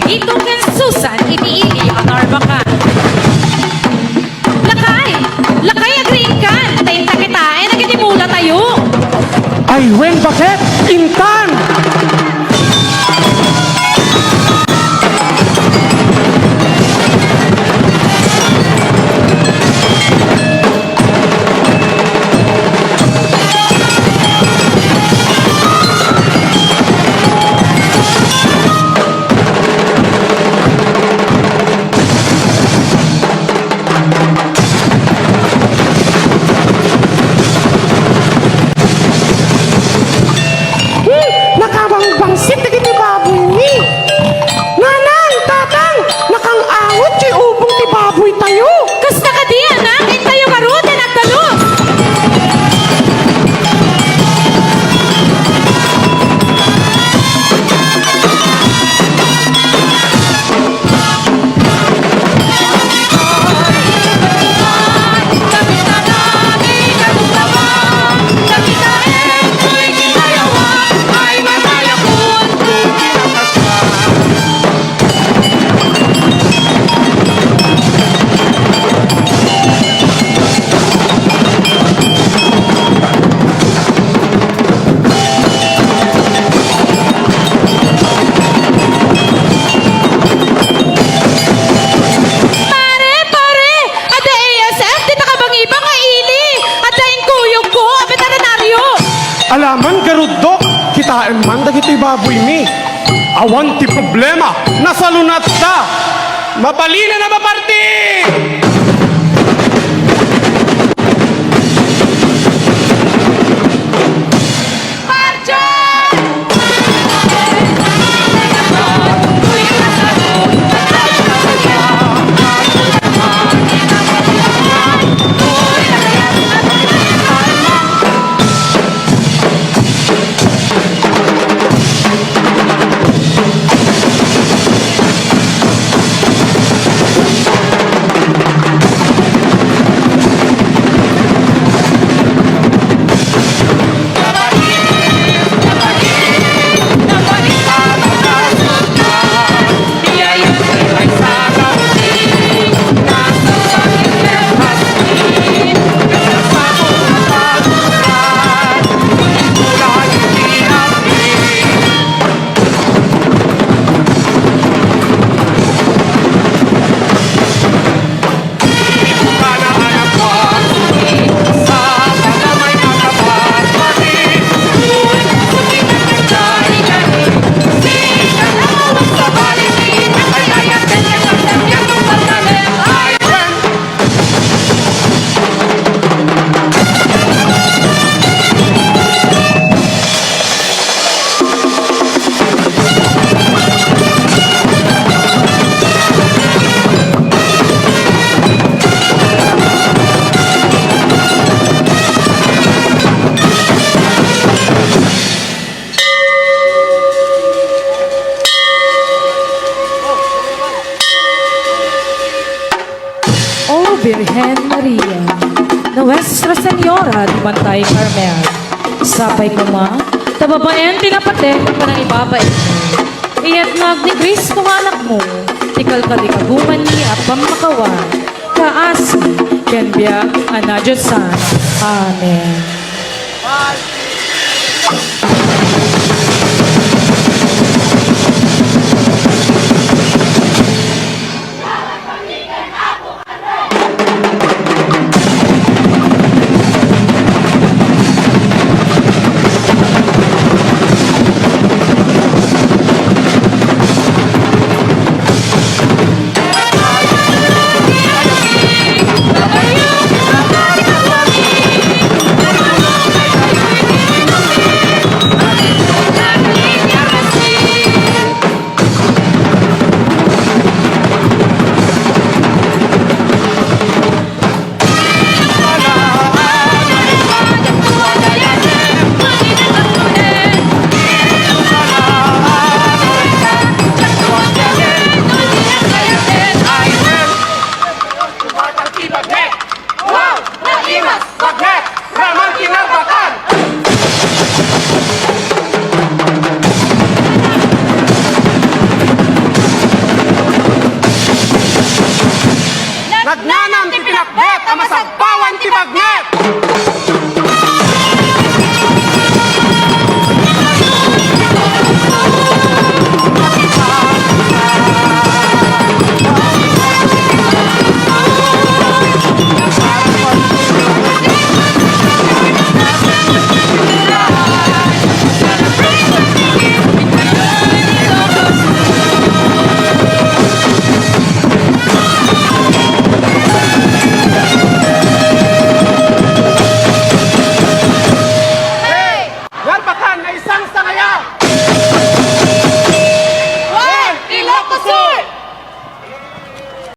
Dito ken Susan, iniili ang NARVACAN. Lakay! Lakay agreeing kan! Tainta kita, nagitimula tayo! Ay, wen, bakit? Intan! Bangsit na kiti baboy ni. Nanang, tatang, nakang-awot kay ubong ti baboy tayo. Kasta ka di, anak! Tayo karoon, nagtalo! Alaman garudok, kitain man dagiti baboy mi. Awan ti problema, nasalunat ta. Mabalina na maparti! Virgen Maria, Nuestra Señora di Bantay Carmel, sapay ko ma, tababaen tinapate pa ng ibabay. Iyat nag ni Cristo anak mo, tikal ka di kaguman ni at pamakawan, kaasi, ken biyag, anadyosan. Amen.